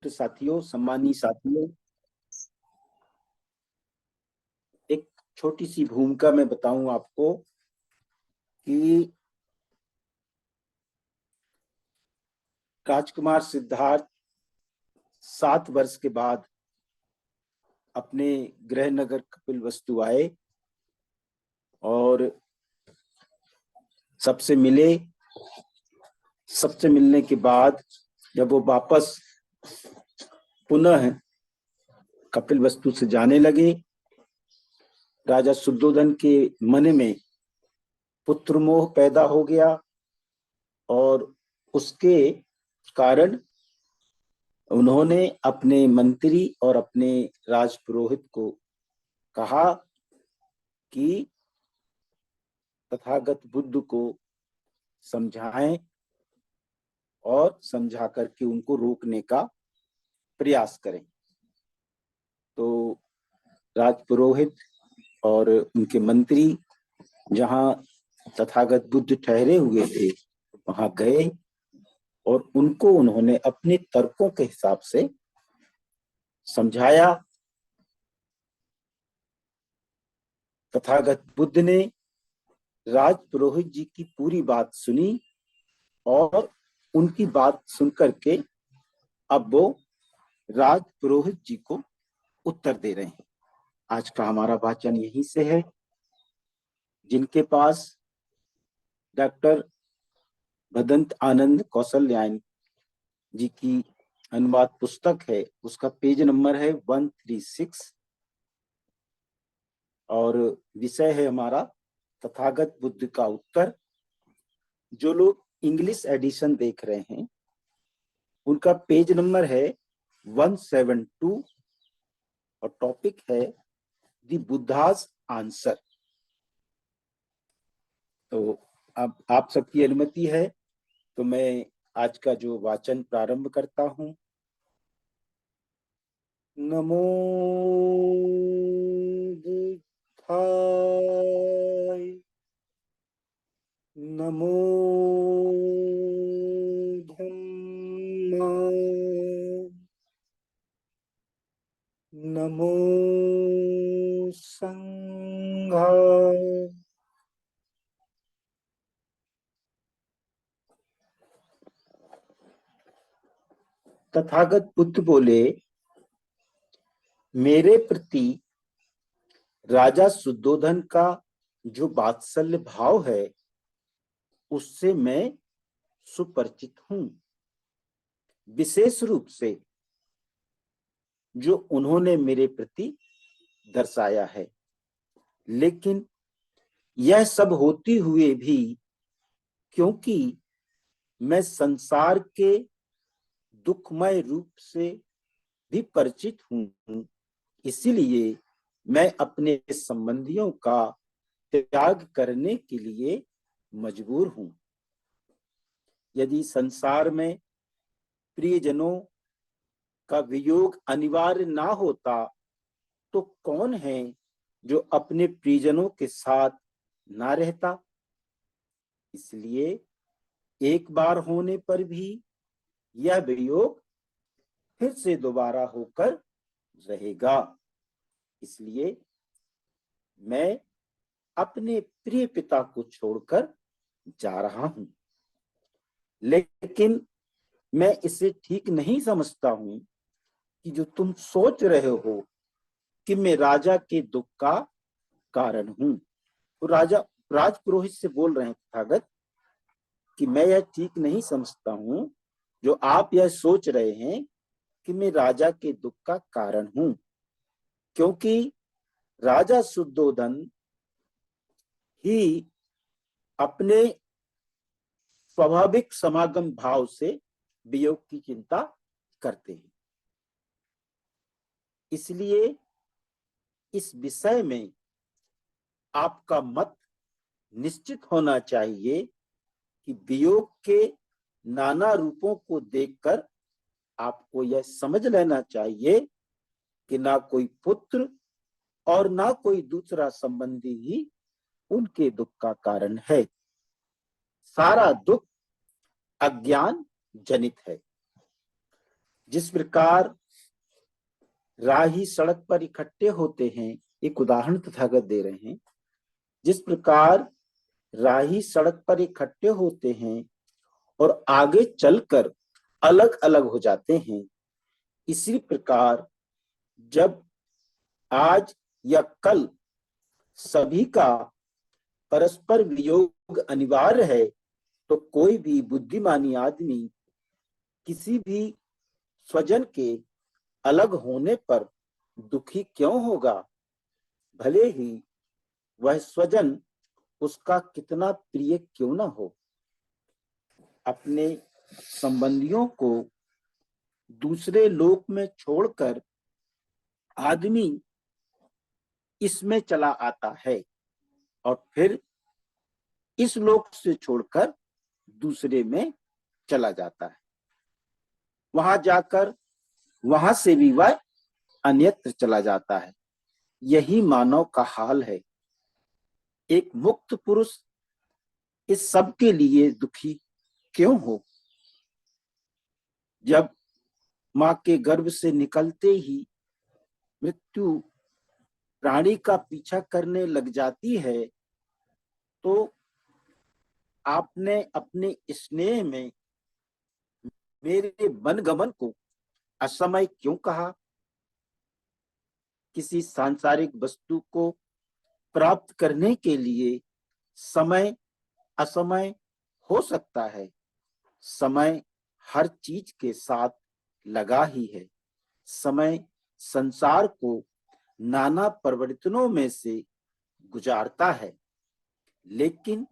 साथियों, सम्मानीय साथियों, एक छोटी सी भूमिका मैं बताऊं आपको कि राजकुमार सिद्धार्थ 7 वर्ष के बाद अपने गृह नगर कपिलवस्तु आए और सबसे मिले। सबसे मिलने के बाद जब वो वापस पुनः कपिलवस्तु से जाने लगे, राजा शुद्धोधन के मन में पुत्र मोह पैदा हो गया और उसके कारण उन्होंने अपने मंत्री और अपने राजपुरोहित को कहा कि तथागत बुद्ध को समझाएं और समझा करके उनको रोकने का प्रयास करें। तो राजपुरोहित और उनके मंत्री जहां तथागत बुद्ध ठहरे हुए थे वहां गए और उनको उन्होंने अपने तर्कों के हिसाब से समझाया। तथागत बुद्ध ने राजपुरोहित जी की पूरी बात सुनी और उनकी बात सुनकर के अब वो राजपुरोहित जी को उत्तर दे रहे हैं। आज का हमारा वाचन यहीं से है। जिनके पास डॉक्टर भदंत आनंद कौशल्यायन जी की अनुवाद पुस्तक है, उसका पेज नंबर है 136 और विषय है हमारा तथागत बुद्ध का उत्तर। जो लोग इंग्लिश एडिशन देख रहे हैं उनका पेज नंबर है 172 और टॉपिक है द बुद्धास आंसर। तो अब आप सबकी अनुमति है तो मैं आज का जो वाचन प्रारंभ करता हूं। नमो बुद्धाय, नमो धम्माय, नमो संघाय। तथागत बुद्ध बोले, मेरे प्रति राजा शुद्धोधन का जो वात्सल्य भाव है उससे मैं सुपरिचित हूं। विशेष रूप से जो उन्होंने मेरे प्रति दर्शाया है, लेकिन यह सब होते हुए भी क्योंकि मैं संसार के दुखमय रूप से भी परिचित हूं, इसीलिए मैं अपने संबंधियों का त्याग करने के लिए मजबूर हूं। यदि संसार में प्रियजनों का वियोग अनिवार्य ना होता तो कौन है जो अपने प्रियजनों के साथ ना रहता। इसलिए एक बार होने पर भी यह वियोग फिर से दोबारा होकर रहेगा। इसलिए मैं अपने प्रिय पिता को छोड़कर जा रहा हूं, लेकिन मैं इसे ठीक नहीं समझता हूं कि जो तुम सोच रहे हो कि मैं राजा के दुख का कारण हूं। तो राजा राजपुरोहित से बोल रहे हैं तथागत कि मैं यह ठीक नहीं समझता हूं जो आप यह सोच रहे हैं कि मैं राजा के दुख का कारण हूं, क्योंकि राजा शुद्धोधन ही अपने स्वाभाविक समागम भाव से वियोग की चिंता करते हैं। इसलिए इस विषय में आपका मत निश्चित होना चाहिए कि वियोग के नाना रूपों को देखकर आपको यह समझ लेना चाहिए कि ना कोई पुत्र और ना कोई दूसरा संबंधी ही उनके दुख का कारण है। सारा दुख अज्ञान जनित है। जिस प्रकार राही सड़क पर इकट्ठे होते हैं, एक उदाहरण तथागत दे रहे हैं, जिस प्रकार राही सड़क पर इकट्ठे होते हैं और आगे चलकर अलग अलग हो जाते हैं, इसी प्रकार जब आज या कल सभी का परस्पर वियोग अनिवार्य है, तो कोई भी बुद्धिमानी आदमी किसी भी स्वजन के अलग होने पर दुखी क्यों होगा, भले ही वह स्वजन उसका कितना प्रिय क्यों न हो। अपने संबंधियों को दूसरे लोक में छोड़कर आदमी इसमें चला आता है और फिर इस लोक से छोड़कर दूसरे में चला जाता है। वहां जाकर वहां से भी वह अन्यत्र चला जाता है। यही मानव का हाल है। एक मुक्त पुरुष इस सब के लिए दुखी क्यों हो? जब मां के गर्भ से निकलते ही मृत्यु प्राणी का पीछा करने लग जाती है, तो आपने अपने स्नेह में मेरे वनगमन को असमय क्यों कहा? किसी सांसारिक वस्तु को प्राप्त करने के लिए समय असमय हो सकता है। समय हर चीज के साथ लगा ही है। समय संसार को नाना परिवर्तनों में से गुजारता है, लेकिन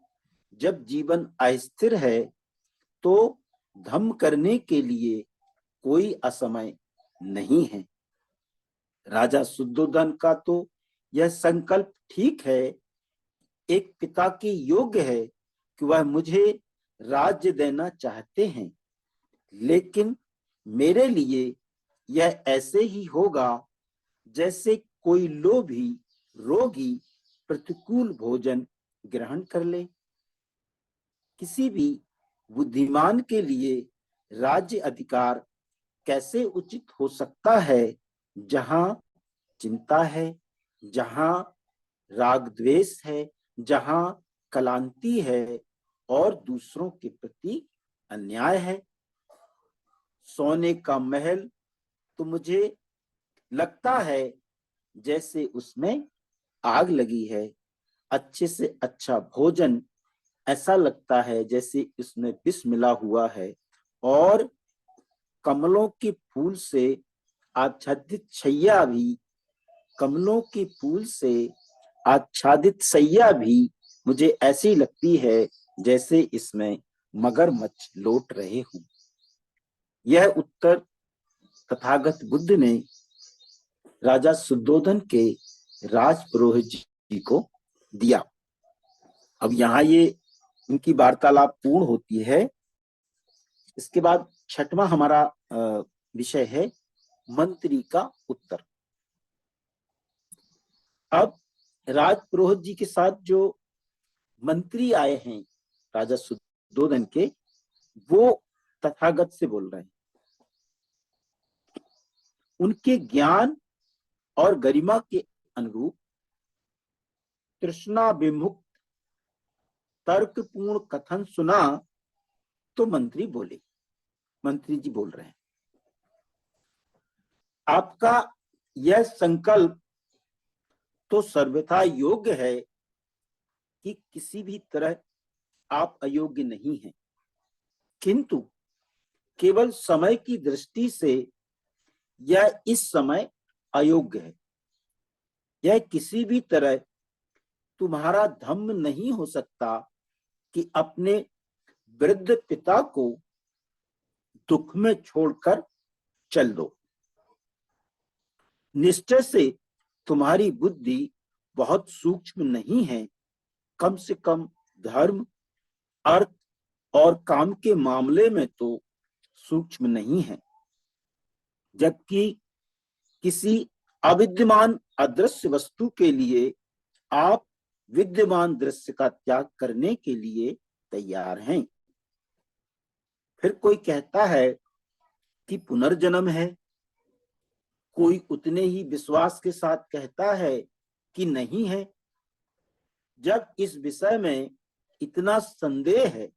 जब जीवन अस्थिर है तो धम्म करने के लिए कोई असमय नहीं है। राजा शुद्धोधन का तो यह संकल्प ठीक है, एक पिता के योग्य है कि वह मुझे राज्य देना चाहते हैं, लेकिन मेरे लिए यह ऐसे ही होगा जैसे कोई लोभी रोगी प्रतिकूल भोजन ग्रहण कर ले। किसी भी बुद्धिमान के लिए राज्य अधिकार कैसे उचित हो सकता है जहां चिंता है, जहां राग द्वेष है, जहां क्लांति है और दूसरों के प्रति अन्याय है। सोने का महल तो मुझे लगता है जैसे उसमें आग लगी है। अच्छे से अच्छा भोजन ऐसा लगता है जैसे इसमें विष मिला हुआ है। और कमलों के फूल से आच्छादित शैया भी, कमलों के फूल से आच्छादित शैया भी मुझे ऐसी लगती है जैसे इसमें मगरमच्छ लौट रहे हों। यह उत्तर तथागत बुद्ध ने राजा शुद्धोधन के राजपुरोहित जी को दिया। अब यहाँ ये उनकी वार्तालाप पूर्ण होती है। इसके बाद छठवां हमारा विषय है मंत्री का उत्तर। अब राजपुरोहित जी के साथ जो मंत्री आए हैं राजा शुद्धोधन के, वो तथागत से बोल रहे हैं। उनके ज्ञान और गरिमा के अनुरूप तृष्णा विमुक्त तर्कपूर्ण कथन सुना तो मंत्री बोले, मंत्री जी बोल रहे हैं, आपका यह संकल्प तो सर्वथा योग्य है कि किसी भी तरह आप अयोग्य नहीं हैं, किंतु केवल समय की दृष्टि से यह इस समय अयोग्य है। यह किसी भी तरह तुम्हारा धम्म नहीं हो सकता कि अपने वृद्ध पिता को दुख में छोड़कर चल दो। निश्चय से तुम्हारी बुद्धि बहुत सूक्ष्म नहीं है, कम से कम धर्म, अर्थ और काम के मामले में तो सूक्ष्म नहीं है। जबकि किसी अविद्यमान अदृश्य वस्तु के लिए आप विद्यमान दृश्य का त्याग करने के लिए तैयार हैं। फिर कोई कहता है कि पुनर्जन्म है, कोई उतने ही विश्वास के साथ कहता है कि नहीं है। जब इस विषय में इतना संदेह है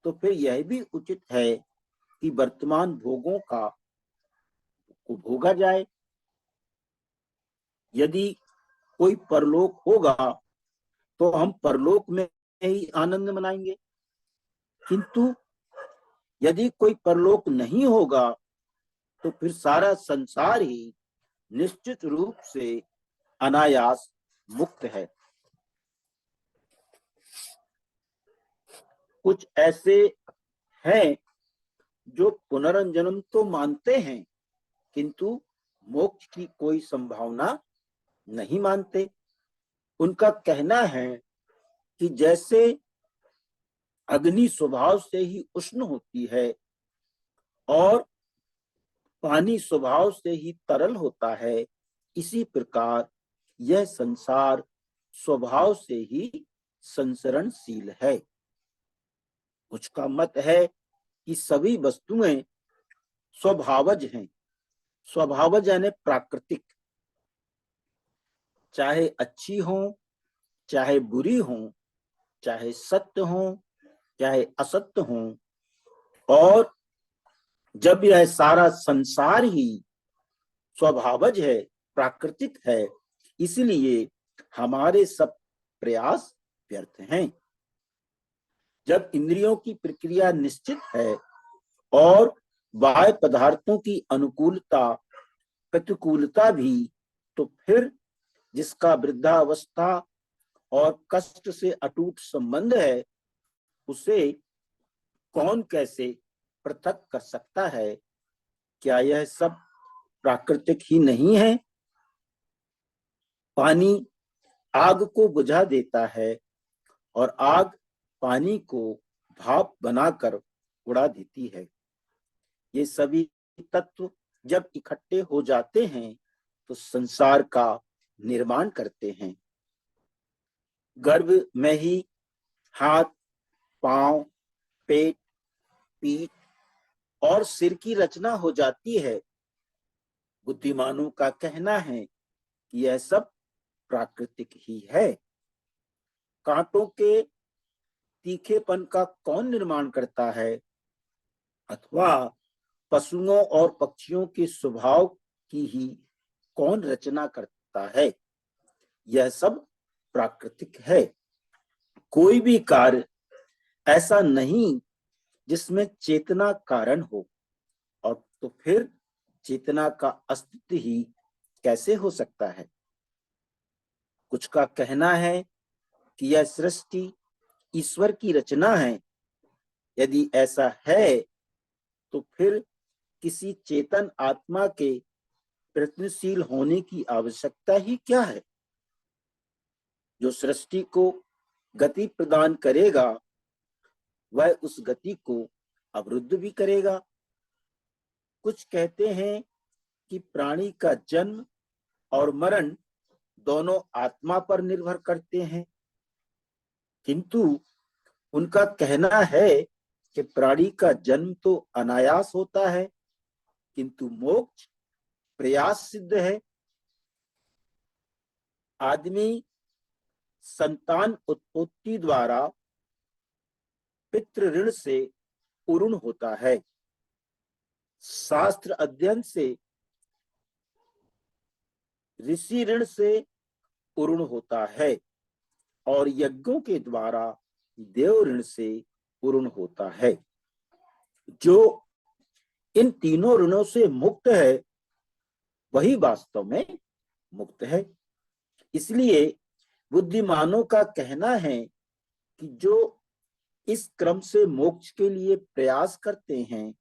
तो फिर यह भी उचित है कि वर्तमान भोगों को भोगा जाए। यदि कोई परलोक होगा तो हम परलोक में ही आनंद मनाएंगे, किंतु यदि कोई परलोक नहीं होगा तो फिर सारा संसार ही निश्चित रूप से अनायास मुक्त है। कुछ ऐसे हैं जो पुनर्जन्म तो मानते हैं किंतु मोक्ष की कोई संभावना नहीं मानते। उनका कहना है कि जैसे अग्नि स्वभाव से ही उष्ण होती है और पानी स्वभाव से ही तरल होता है, इसी प्रकार यह संसार स्वभाव से ही संसरणशील है। कुछ का मत है कि सभी वस्तुएं स्वभावज हैं। स्वभावज यानी प्राकृतिक, चाहे अच्छी हो, चाहे बुरी हो, चाहे सत्य हो, चाहे असत्य हो। और जब यह सारा संसार ही स्वभावज है, प्राकृतिक है, इसलिए हमारे सब प्रयास व्यर्थ हैं। जब इंद्रियों की प्रक्रिया निश्चित है और बाह्य पदार्थों की अनुकूलता प्रतिकूलता भी, तो फिर जिसका वृद्धावस्था और कष्ट से अटूट संबंध है, उसे कौन कैसे पृथक कर सकता है? क्या यह सब प्राकृतिक ही नहीं है? पानी आग को बुझा देता है और आग पानी को भाप बनाकर उड़ा देती है। ये सभी तत्व जब इकट्ठे हो जाते हैं तो संसार का निर्माण करते हैं। गर्भ में ही हाथ, पांव, पेट, पीठ और सिर की रचना हो जाती है। बुद्धिमानों का कहना है कि यह सब प्राकृतिक ही है। कांटों के तीखेपन का कौन निर्माण करता है, अथवा पशुओं और पक्षियों के स्वभाव की ही कौन रचना करता है? यह सब प्राकृतिक है। कोई भी कार्य ऐसा नहीं जिसमें चेतना कारण हो, और तो फिर चेतना का अस्तित्व ही कैसे हो सकता है? कुछ का कहना है कि यह सृष्टि ईश्वर की रचना है। यदि ऐसा है तो फिर किसी चेतन आत्मा के प्रयत्नशील होने की आवश्यकता ही क्या है? जो सृष्टि को गति प्रदान करेगा वह उस गति को अवरुद्ध भी करेगा। कुछ कहते हैं कि प्राणी का जन्म और मरण दोनों आत्मा पर निर्भर करते हैं, किंतु उनका कहना है कि प्राणी का जन्म तो अनायास होता है, किंतु मोक्ष प्रयास सिद्ध है। आदमी संतान उत्पत्ति द्वारा पितृ ऋण से पूर्ण होता है, शास्त्र अध्ययन से ऋषि ऋण से पूर्ण होता है और यज्ञों के द्वारा देव ऋण से पूर्ण होता है। जो इन तीनों ऋणों से मुक्त है वही वास्तव में मुक्त है। इसलिए बुद्धिमानों का कहना है कि जो इस क्रम से मोक्ष के लिए प्रयास करते हैं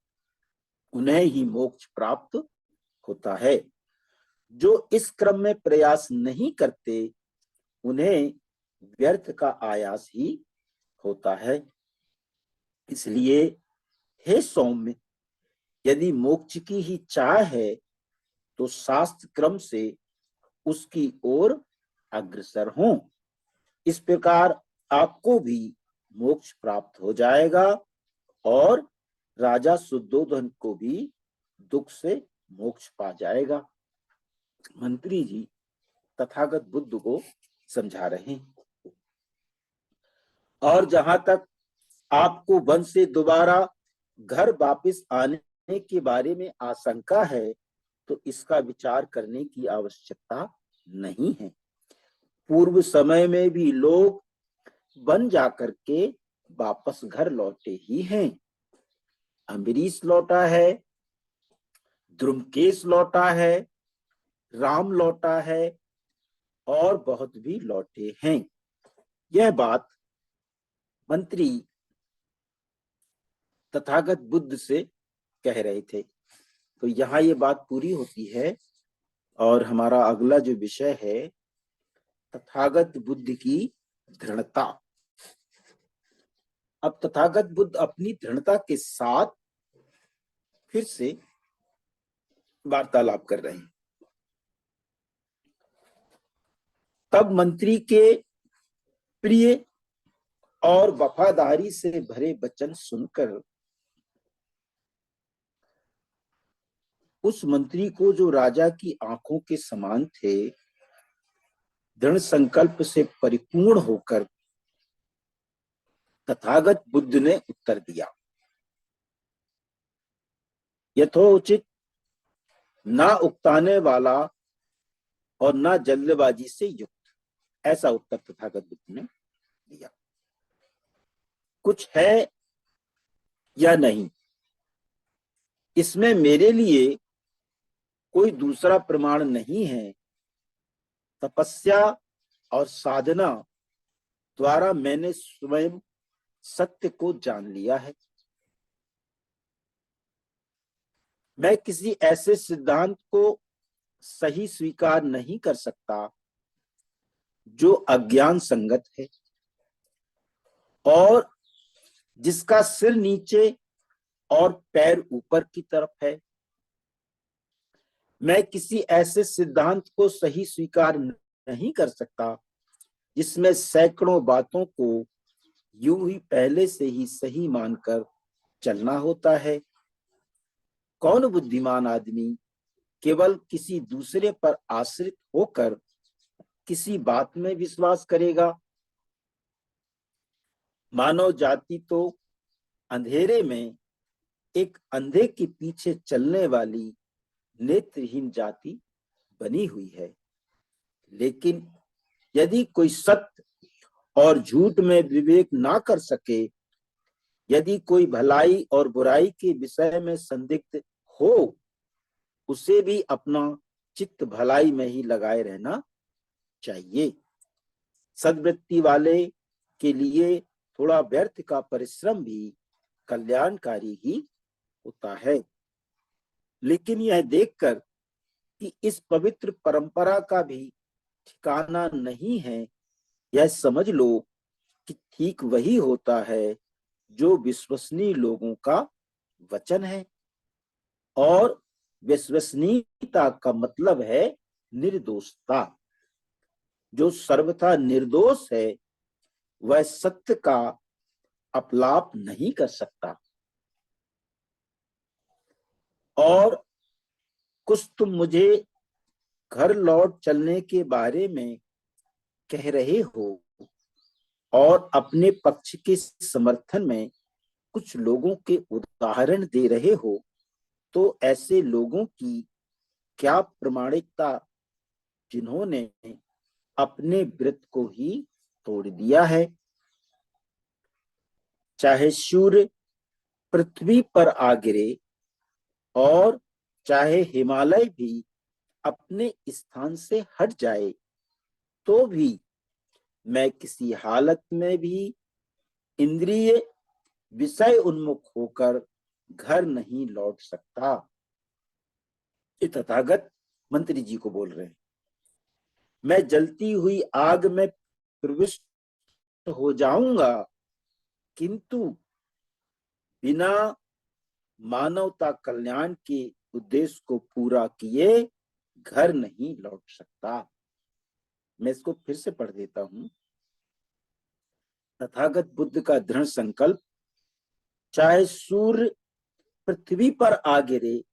उन्हें ही मोक्ष प्राप्त होता है। जो इस क्रम में प्रयास नहीं करते उन्हें व्यर्थ का आयास ही होता है। इसलिए हे सौम्य, यदि मोक्ष की ही चाह है तो शास्त्र क्रम से उसकी ओर अग्रसर हों। इस प्रकार आपको भी मोक्ष प्राप्त हो जाएगा और राजा शुद्धोधन को भी दुख से मोक्ष पा जाएगा। मंत्री जी तथागत बुद्ध को समझा रहे हैं। और जहां तक आपको वन से दोबारा घर वापस आने के बारे में आशंका है, तो इसका विचार करने की आवश्यकता नहीं है। पूर्व समय में भी लोग वन जाकर के वापस घर लौटे ही हैं। अम्बरीश लौटा है, द्रुमकेश लौटा है, राम लौटा है और बहुत भी लौटे हैं। यह बात मंत्री तथागत बुद्ध से कह रहे थे। तो यहाँ ये बात पूरी होती है और हमारा अगला जो विषय है, तथागत बुद्ध की दृढ़ता। अब तथागत बुद्ध अपनी दृढ़ता के साथ फिर से वार्तालाप कर रहे हैं। तब मंत्री के प्रिय और वफादारी से भरे वचन सुनकर उस मंत्री को, जो राजा की आंखों के समान थे, दृढ़ संकल्प से परिपूर्ण होकर तथागत बुद्ध ने उत्तर दिया, यथोचित, ना उकताने वाला और ना जल्दबाजी से युक्त। ऐसा उत्तर तथागत बुद्ध ने दिया। कुछ है या नहीं, इसमें मेरे लिए कोई दूसरा प्रमाण नहीं है। तपस्या और साधना द्वारा मैंने स्वयं सत्य को जान लिया है। मैं किसी ऐसे सिद्धांत को सही स्वीकार नहीं कर सकता जो अज्ञान संगत है और जिसका सिर नीचे और पैर ऊपर की तरफ है। मैं किसी ऐसे सिद्धांत को सही स्वीकार नहीं कर सकता जिसमें सैकड़ों बातों को यूं ही पहले से ही सही मानकर चलना होता है। कौन बुद्धिमान आदमी केवल किसी दूसरे पर आश्रित होकर किसी बात में विश्वास करेगा? मानव जाति तो अंधेरे में एक अंधे के पीछे चलने वाली नेत्रहीन जाति बनी हुई है। लेकिन यदि कोई सत्य और झूठ में विवेक ना कर सके, यदि कोई भलाई और बुराई के विषय में संदिग्ध हो, उसे भी अपना चित्त भलाई में ही लगाए रहना चाहिए। सद्वृत्ति वाले के लिए थोड़ा व्यर्थ का परिश्रम भी कल्याणकारी ही होता है। लेकिन यह देखकर कि इस पवित्र परंपरा का भी ठिकाना नहीं है, यह समझ लो कि ठीक वही होता है जो विश्वसनीय लोगों का वचन है। और विश्वसनीयता का मतलब है निर्दोषता। जो सर्वथा निर्दोष है वह सत्य का अपलाप नहीं कर सकता। और कुछ तुम मुझे घर लौट चलने के बारे में कह रहे हो और अपने पक्ष के समर्थन में कुछ लोगों के उदाहरण दे रहे हो, तो ऐसे लोगों की क्या प्रमाणिकता जिन्होंने अपने व्रत को ही तोड़ दिया है? चाहे सूर्य पृथ्वी पर आ गिरे और चाहे हिमालय भी अपने स्थान से हट जाए, तो भी मैं किसी हालत में भी इंद्रिय विषय उन्मुख होकर घर नहीं लौट सकता। ये तथागत मंत्री जी को बोल रहे हैं। मैं जलती हुई आग में प्रविष्ट हो जाऊंगा, किंतु बिना मानवता कल्याण के उद्देश्य को पूरा किए घर नहीं लौट सकता। मैं इसको फिर से पढ़ देता हूं। तथागत बुद्ध का दृढ़ संकल्प, चाहे सूर्य पृथ्वी पर आ गिरे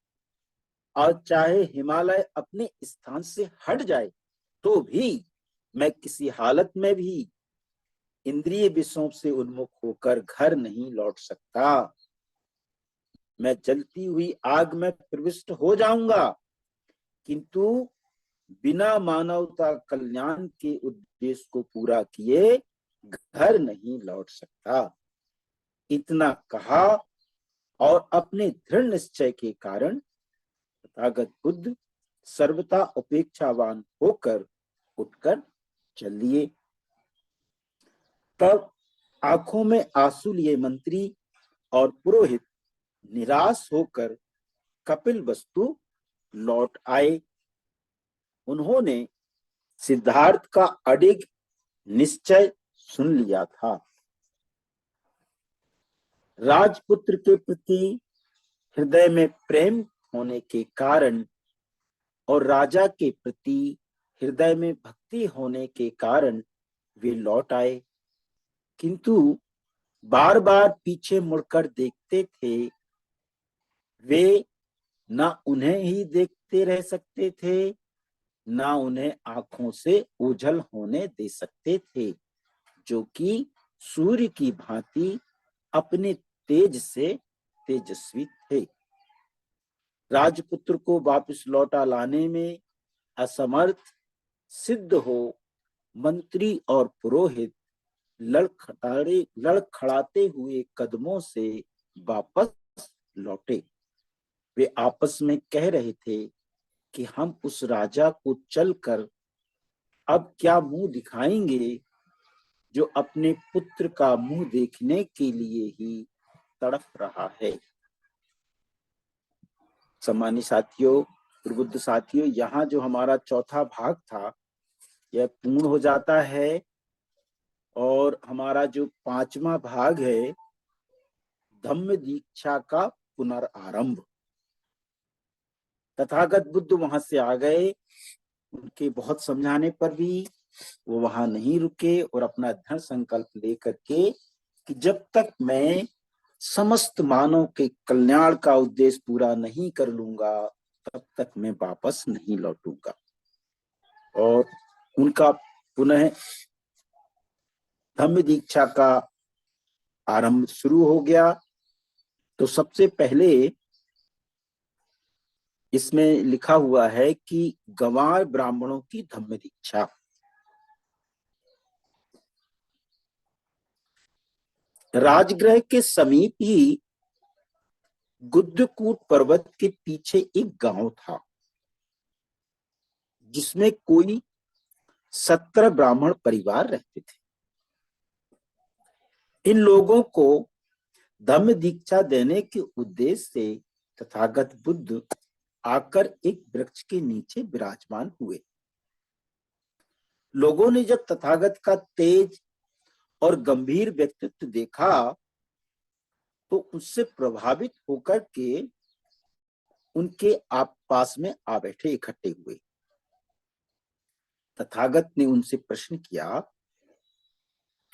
और चाहे हिमालय अपने स्थान से हट जाए तो भी मैं किसी हालत में भी इंद्रिय विषयों से उन्मुख होकर घर नहीं लौट सकता। मैं जलती हुई आग में प्रविष्ट हो जाऊंगा, किंतु बिना मानवता कल्याण के उद्देश्य को पूरा किए घर नहीं लौट सकता। इतना कहा और अपने दृढ़ निश्चय के कारण तथागत बुद्ध सर्वथा उपेक्षावान होकर उठकर चल दिए। तब आंखों में आंसू लिए मंत्री और पुरोहित निराश होकर कपिल वस्तु लौट आए। उन्होंने सिद्धार्थ का अडिग निश्चय सुन लिया था। राजपुत्र के प्रति हृदय में प्रेम होने के कारण और राजा के प्रति हृदय में भक्ति होने के कारण वे लौट आए, किंतु बार बार पीछे मुड़कर देखते थे। वे ना उन्हें ही देखते रह सकते थे, ना उन्हें आंखों से ओझल होने दे सकते थे, जो कि सूर्य की भांति अपने तेज से तेजस्वी थे। राजपुत्र को वापस लौटा लाने में असमर्थ सिद्ध हो मंत्री और पुरोहित लड़खड़ाते हुए कदमों से वापस लौटे। वे आपस में कह रहे थे कि हम उस राजा को चलकर अब क्या मुंह दिखाएंगे, जो अपने पुत्र का मुंह देखने के लिए ही तड़प रहा है। सम्मानित साथियों, प्रबुद्ध साथियों, यहाँ जो हमारा चौथा भाग था यह पूर्ण हो जाता है और हमारा जो पांचवा भाग है धम्म दीक्षा का पुनरारंभ। तथागत बुद्ध वहां से आ गए, उनके बहुत समझाने पर भी वो वहां नहीं रुके और अपना दृढ़ संकल्प लेकर के कि जब तक मैं समस्त मानव के कल्याण का उद्देश्य पूरा नहीं कर लूंगा तब तक मैं वापस नहीं लौटूंगा। और उनका पुनः धम्म दीक्षा का आरंभ शुरू हो गया। तो सबसे पहले इसमें लिखा हुआ है कि गंवार ब्राह्मणों की धम्म दीक्षा। राजगृह के समीप ही गुद्दकूट पर्वत के पीछे एक गांव था, जिसमें कोई 17 ब्राह्मण परिवार रहते थे। इन लोगों को धम्म दीक्षा देने के उद्देश्य से तथागत बुद्ध आकर एक वृक्ष के नीचे विराजमान हुए। लोगों ने जब तथागत का तेज और गंभीर व्यक्तित्व देखा तो उससे प्रभावित होकर के उनके पास में आ बैठे, इकट्ठे हुए। तथागत ने उनसे प्रश्न किया,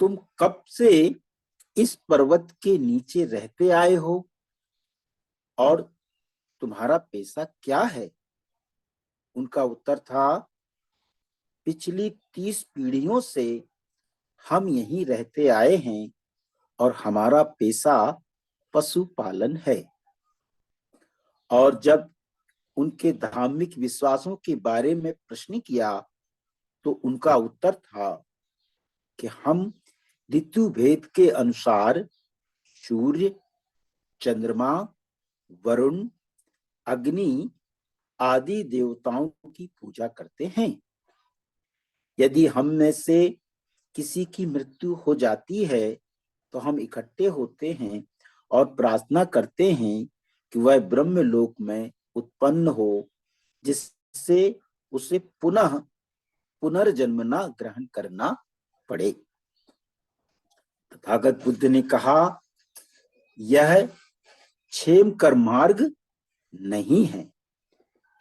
तुम कब से इस पर्वत के नीचे रहते आए हो और तुम्हारा पेशा क्या है? उनका उत्तर था, पिछली 30 पीढ़ियों से हम यहीं रहते आए हैं और हमारा पेशा पशुपालन है। और जब उनके धार्मिक विश्वासों के बारे में प्रश्न किया तो उनका उत्तर था कि हम ऋतु भेद के अनुसार सूर्य, चंद्रमा, वरुण, अग्नि आदि देवताओं की पूजा करते हैं। यदि हम में से किसी की मृत्यु हो जाती है तो हम इकट्ठे होते हैं और प्रार्थना करते हैं कि वह ब्रह्मलोक में उत्पन्न हो, जिससे उसे पुनः पुनर्जन्म न ग्रहण करना पड़े। तथागत बुद्ध ने कहा, यह क्षेम कर मार्ग नहीं है,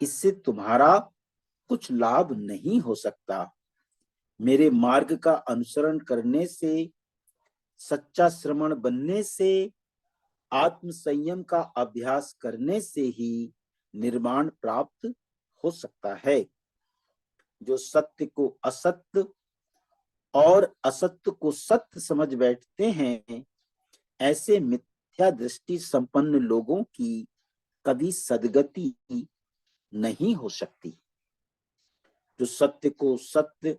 इससे तुम्हारा कुछ लाभ नहीं हो सकता। मेरे मार्ग का अनुसरण करने से, सच्चा श्रमण बनने से, आत्म संयम का अभ्यास करने से ही निर्माण प्राप्त हो सकता है। जो सत्य को असत्य और असत्य को सत्य समझ बैठते हैं, ऐसे मिथ्या दृष्टि संपन्न लोगों की कभी सद्गति नहीं हो सकती। जो सत्य को सत्य,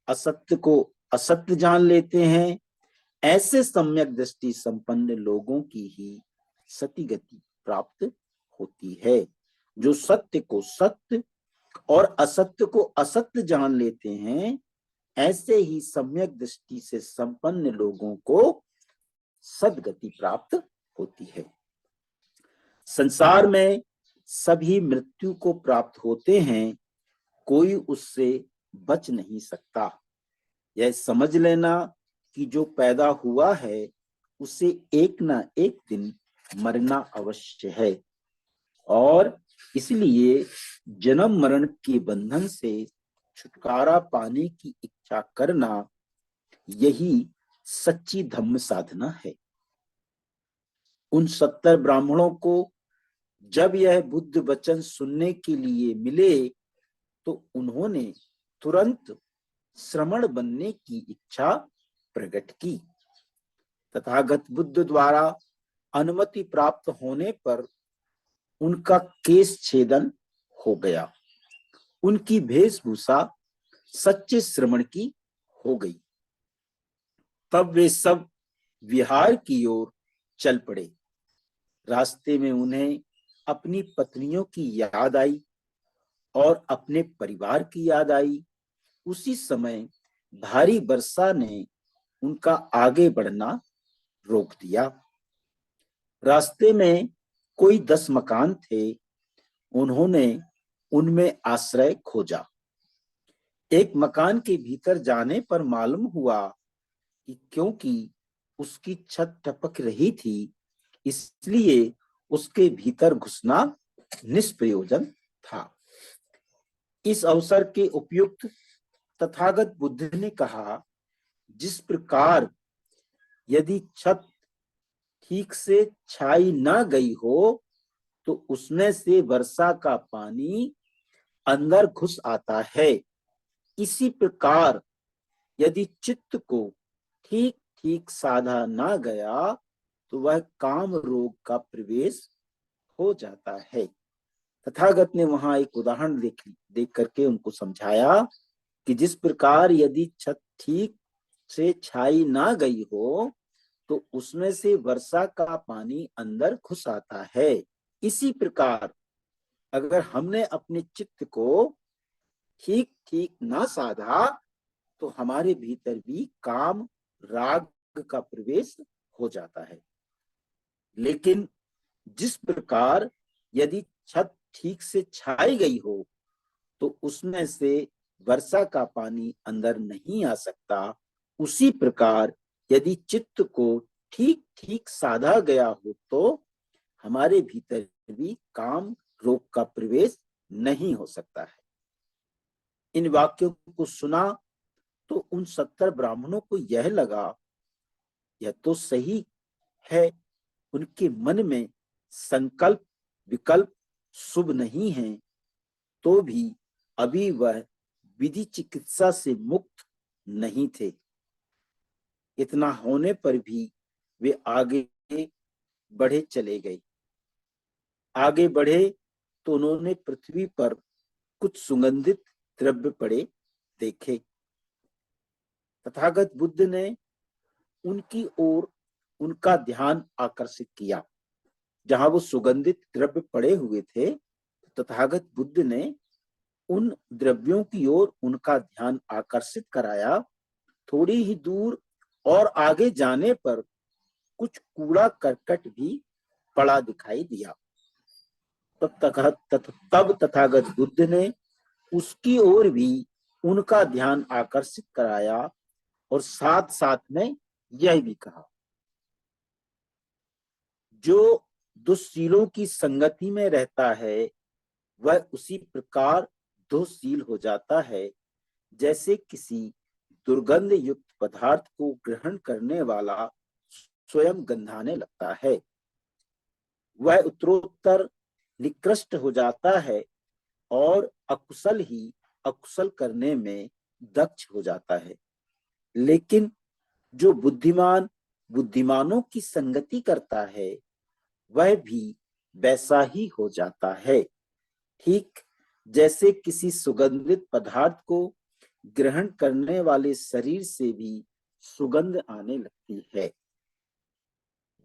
असत्य को असत्य जान लेते हैं, ऐसे सम्यक दृष्टि संपन्न लोगों की ही सती गति प्राप्त होती है। जो सत्य को सत्य और असत्य को असत्य जान लेते हैं, ऐसे ही सम्यक दृष्टि से संपन्न लोगों को सद्गति प्राप्त होती है। संसार में सभी मृत्यु को प्राप्त होते हैं, कोई उससे बच नहीं सकता। यह समझ लेना कि जो पैदा हुआ है उसे एक ना एक दिन मरना अवश्य है, और इसलिए जन्म मरण के बंधन से छुटकारा पाने की इच्छा करना, यही सच्ची धम्म साधना है। उन 70 ब्राह्मणों को जब यह बुद्ध वचन सुनने के लिए मिले तो उन्होंने तुरंत श्रमण बनने की इच्छा प्रकट की। तथागत बुद्ध द्वारा अनुमति प्राप्त होने पर उनका केश छेदन हो गया। उनकी वेशभूषा सच्चे श्रमण की हो गई। तब वे सब विहार की ओर चल पड़े। रास्ते में उन्हें अपनी पत्नियों की याद आई और अपने परिवार की याद आई। उसी समय भारी वर्षा ने उनका आगे बढ़ना रोक दिया। रास्ते में कोई 10 मकान थे। उन्होंने उनमें आश्रय खोजा। एक मकान के भीतर जाने पर मालूम हुआ कि क्योंकि उसकी छत टपक रही थी, इसलिए उसके भीतर घुसना निष्प्रयोजन था। इस अवसर के उपयुक्त तथागत बुद्ध ने कहा, जिस प्रकार यदि छत ठीक से छाई न गई हो तो उसमें से वर्षा का पानी अंदर घुस आता है, इसी प्रकार यदि चित्त को ठीक ठीक साधा ना गया तो वह काम रोग का प्रवेश हो जाता है। तथागत ने वहां एक उदाहरण देख करके उनको समझाया कि जिस प्रकार यदि छत ठीक से छाई ना गई हो तो उसमें से वर्षा का पानी अंदर घुस आता है, इसी प्रकार अगर हमने अपने चित्त को ठीक ठीक ना साधा तो हमारे भीतर भी काम राग का प्रवेश हो जाता है। लेकिन जिस प्रकार यदि छत ठीक से छाई गई हो तो उसमें से वर्षा का पानी अंदर नहीं आ सकता, उसी प्रकार यदि चित्त को ठीक ठीक साधा गया हो तो हमारे भीतर भी काम रोग का प्रवेश नहीं हो सकता है। इन वाक्यों को सुना तो उन 70 ब्राह्मणों को यह लगा, यह तो सही है। उनके मन में संकल्प विकल्प शुभ नहीं है, तो भी अभी वह विधि चिकित्सा से मुक्त नहीं थे। इतना होने पर भी वे आगे बढ़े चले गए। आगे बढ़े तो उन्होंने पृथ्वी पर कुछ सुगंधित द्रव्य पड़े देखे। तथागत बुद्ध ने उनकी ओर उनका ध्यान आकर्षित किया। जहां वो सुगंधित द्रव्य पड़े हुए थे, तथागत बुद्ध ने उन द्रव्यों की ओर उनका ध्यान आकर्षित कराया। थोड़ी ही दूर और आगे जाने पर कुछ कूड़ा करकट भी पड़ा दिखाई दिया। तब तथागत बुद्ध ने उसकी ओर भी उनका ध्यान आकर्षित कराया और साथ साथ में यह भी कहा, जो दुष्शीलों की संगति में रहता है वह उसी प्रकार दोषशील हो जाता है जैसे किसी दुर्गंध युक्त पदार्थ को ग्रहण करने वाला स्वयं गंधाने लगता है। वह उत्तरोत्तर निकृष्ट हो जाता है और अकुशल ही अकुशल करने में दक्ष हो जाता है। लेकिन जो बुद्धिमान बुद्धिमानों की संगति करता है वह भी वैसा ही हो जाता है। ठीक जैसे किसी सुगंधित पदार्थ को ग्रहण करने वाले शरीर से भी सुगंध आने लगती है।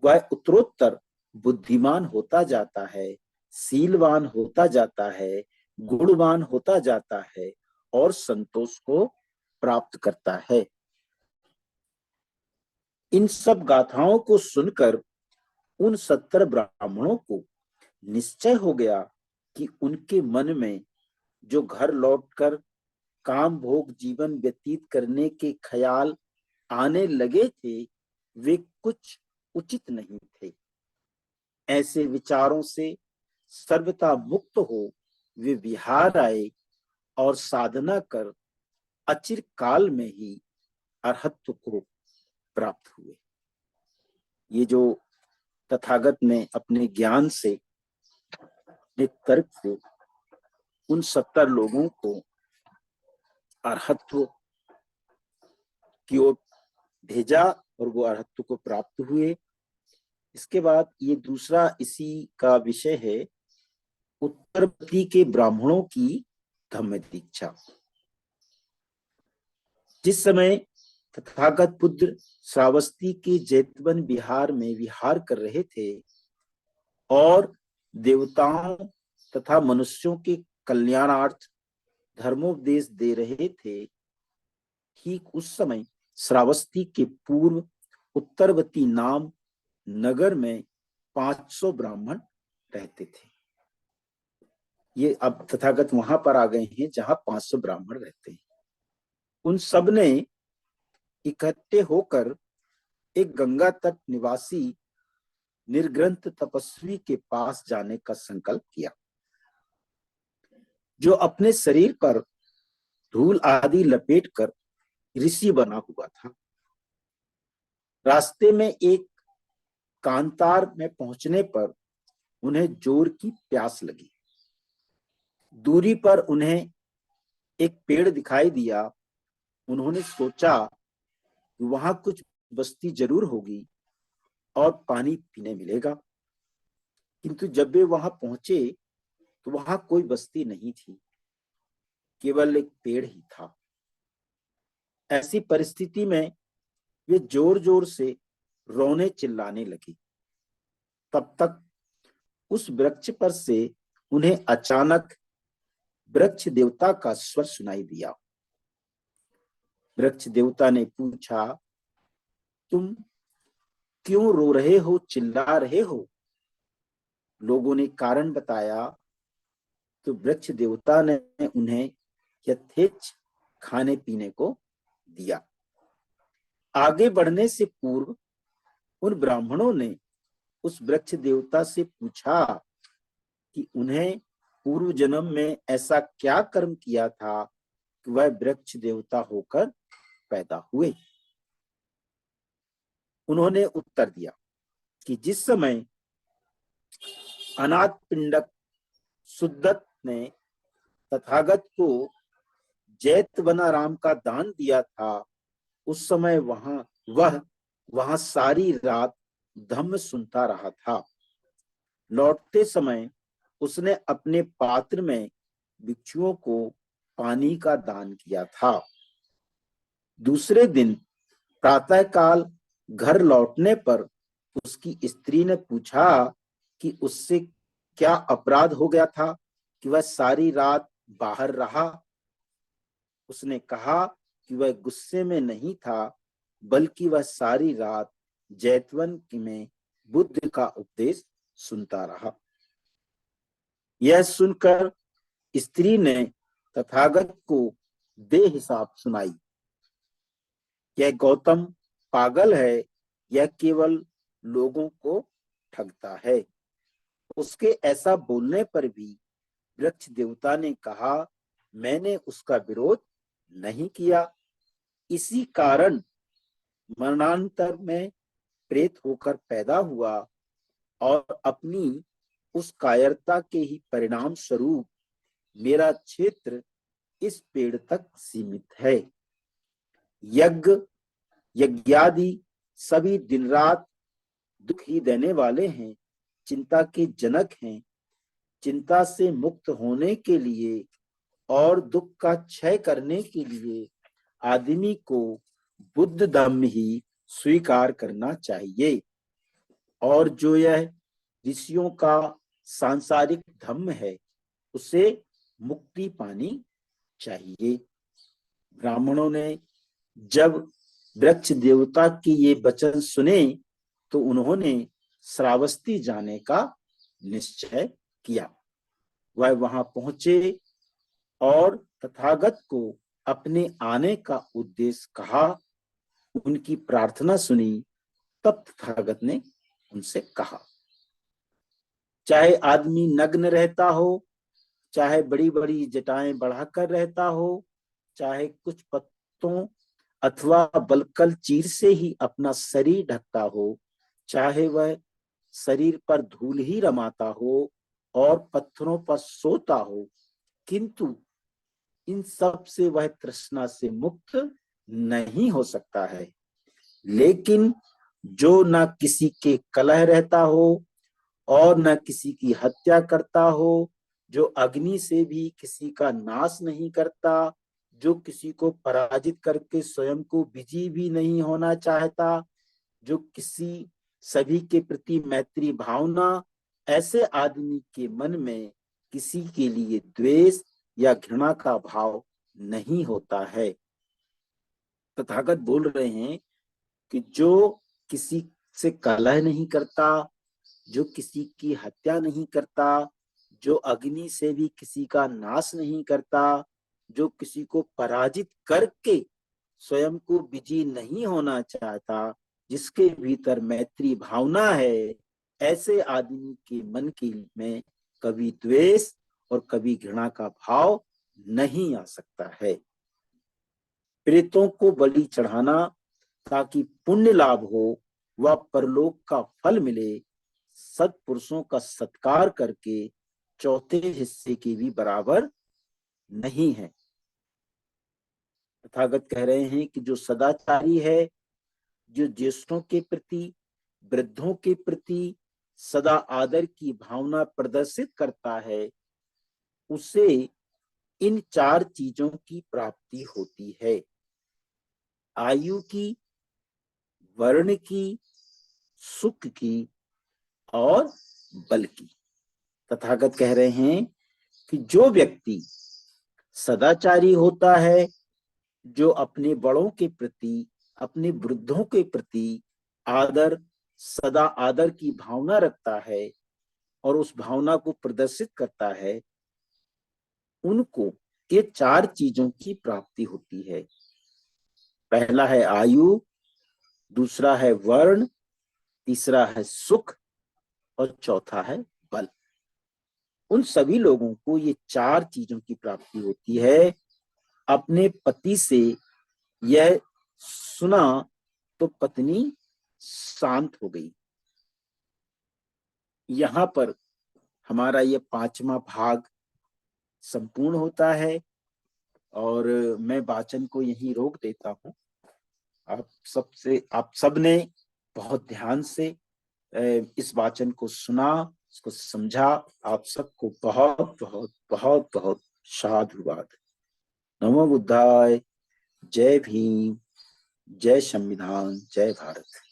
वह उत्तरोत्तर बुद्धिमान होता जाता है, शीलवान होता जाता है, गुणवान होता जाता है और संतोष को प्राप्त करता है। इन सब गाथाओं को सुनकर उन 70 ब्राह्मणों को निश्चय हो गया कि उनके मन में जो घर लौटकर काम भोग जीवन व्यतीत करने के ख्याल आने लगे थे वे कुछ उचित नहीं थे। ऐसे विचारों से सर्वथा मुक्त हो वे विहार आए और साधना कर अचिर काल में ही अरहत्व को प्राप्त हुए। ये जो तथागत ने अपने ज्ञान से, अपने तर्क से उन 70 लोगों को अरहत्व की ओर भेजा और वो अरहत्व को प्राप्त हुए। इसके बाद ये दूसरा इसी का विषय है, उत्तरवर्ती के ब्राह्मणों की धम्म दीक्षा। जिस समय तथागत पुत्र श्रावस्ती के जैतवन विहार में विहार कर रहे थे और देवताओं तथा मनुष्यों के कल्याणार्थ धर्मोपदेश दे रहे थे, ठीक उस समय श्रावस्ती के पूर्व उत्तरवती नाम नगर में 500 ब्राह्मण रहते थे। ये अब तथागत वहां पर आ गए हैं जहां 500 ब्राह्मण रहते हैं। उन सब ने इकट्ठे होकर एक गंगा तट निवासी निर्ग्रंथ तपस्वी के पास जाने का संकल्प किया, जो अपने शरीर पर धूल आदि लपेटकर ऋषि बना हुआ था। रास्ते में एक कांतार में पहुंचने पर उन्हें जोर की प्यास लगी। दूरी पर उन्हें एक पेड़ दिखाई दिया। उन्होंने सोचा कि वहां कुछ बस्ती जरूर होगी और पानी पीने मिलेगा, किंतु जब वे वहां पहुंचे तो वहां कोई बस्ती नहीं थी, केवल एक पेड़ ही था। ऐसी परिस्थिति में वे जोर जोर से रोने चिल्लाने लगी। तब तक उस वृक्ष पर से उन्हें अचानक वृक्ष देवता का स्वर सुनाई दिया। वृक्ष देवता ने पूछा, तुम क्यों रो रहे हो, चिल्ला रहे हो? लोगों ने कारण बताया तो वृक्ष देवता ने उन्हें यथेच्छ खाने पीने को दिया। आगे बढ़ने से पूर्व उन ब्राह्मणों ने उस वृक्ष देवता से पूछा कि उन्हें पूर्व जन्म में ऐसा क्या कर्म किया था कि वह वृक्ष देवता होकर पैदा हुए। उन्होंने उत्तर दिया कि जिस समय अनाथ पिंडक सुद्दत ने तथागत को जैतवनाराम का दान दिया था, उस समय वह सारी रात धम्म सुनता रहा था। लौटते समय उसने अपने पात्र में भिक्षुओं को पानी का दान किया था। दूसरे दिन प्रातःकाल घर लौटने पर उसकी स्त्री ने पूछा कि उससे क्या अपराध हो गया था कि वह सारी रात बाहर रहा। उसने कहा कि वह गुस्से में नहीं था, बल्कि वह सारी रात जैतवन में बुद्ध का उपदेश सुनता रहा। यह सुनकर स्त्री ने तथागत को दे हिसाब सुनाई। यह गौतम पागल है, यह केवल लोगों को ठगता है। उसके ऐसा बोलने पर भी वृक्ष देवता ने कहा, मैंने उसका विरोध नहीं किया। इसी कारण मरणांतर में प्रेत होकर पैदा हुआ और अपनी उस कायरता के ही परिणाम स्वरूप मेरा क्षेत्र इस पेड़ तक सीमित है। यज्ञ यज्ञादि सभी दिन रात दुख ही देने वाले हैं, चिंता के जनक हैं। चिंता से मुक्त होने के लिए और दुख का क्षय करने के लिए आदमी को बुद्ध धम्म ही स्वीकार करना चाहिए। और जो यह ऋषियों का सांसारिक धम्म है, उसे मुक्ति पानी चाहिए। ब्राह्मणों ने जब वृक्ष देवता की ये वचन सुने तो उन्होंने श्रावस्ती जाने का निश्चय किया। वह वहां पहुंचे और तथागत को अपने आने का उद्देश्य कहा, उनकी प्रार्थना सुनी। तब तथागत ने उनसे कहा, चाहे आदमी नग्न रहता हो, चाहे बड़ी बड़ी जटाएं बढ़ाकर रहता हो, चाहे कुछ पत्तों अथवा बलकल चीर से ही अपना शरीर ढकता हो, चाहे वह शरीर पर धूल ही रमाता हो और पत्थरों पर सोता हो, किंतु इन सब से वह तृष्णा से मुक्त नहीं हो सकता है। लेकिन जो न किसी के कलह रहता हो और न किसी की हत्या करता हो, जो अग्नि से भी किसी का नाश नहीं करता, जो किसी को पराजित करके स्वयं को विजयी भी नहीं होना चाहता, जो किसी सभी के प्रति मैत्री भावना, ऐसे आदमी के मन में किसी के लिए द्वेष या घृणा का भाव नहीं होता है। तथागत बोल रहे हैं कि जो किसी से कलह नहीं करता, जो किसी की हत्या नहीं करता, जो अग्नि से भी किसी का नाश नहीं करता, जो किसी को पराजित करके स्वयं को विजयी नहीं होना चाहता, जिसके भीतर मैत्री भावना है, ऐसे आदमी के मन के में कभी द्वेष और कभी घृणा का भाव नहीं आ सकता है। प्रेतों को बलि चढ़ाना ताकि पुण्य लाभ हो व परलोक का फल मिले, सत्पुरुषों का सत्कार करके चौथे हिस्से के भी बराबर नहीं है। तथागत कह रहे हैं कि जो सदाचारी है, जो ज्येष्ठों के प्रति, वृद्धों के प्रति सदा आदर की भावना प्रदर्शित करता है, उसे इन चार चीजों की प्राप्ति होती है। आयु की, वर्ण की, सुख की और बल की। तथागत कह रहे हैं कि जो व्यक्ति सदाचारी होता है, जो अपने बड़ों के प्रति, अपने वृद्धों के प्रति आदर, सदा आदर की भावना रखता है और उस भावना को प्रदर्शित करता है, उनको ये चार चीजों की प्राप्ति होती है। पहला है आयु, दूसरा है वर्ण, तीसरा है सुख और चौथा है बल। उन सभी लोगों को ये चार चीजों की प्राप्ति होती है। अपने पति से यह सुना तो पत्नी शांत हो गई। यहाँ पर हमारा ये 5वां भाग संपूर्ण होता है और मैं वाचन को यहीं रोक देता हूँ। आप सब ने बहुत ध्यान से इस वाचन को सुना, इसको समझा। आप सबको बहुत बहुत बहुत बहुत साधुवाद। नमो बुद्धाय। जय भीम, जय संविधान, जय भारत।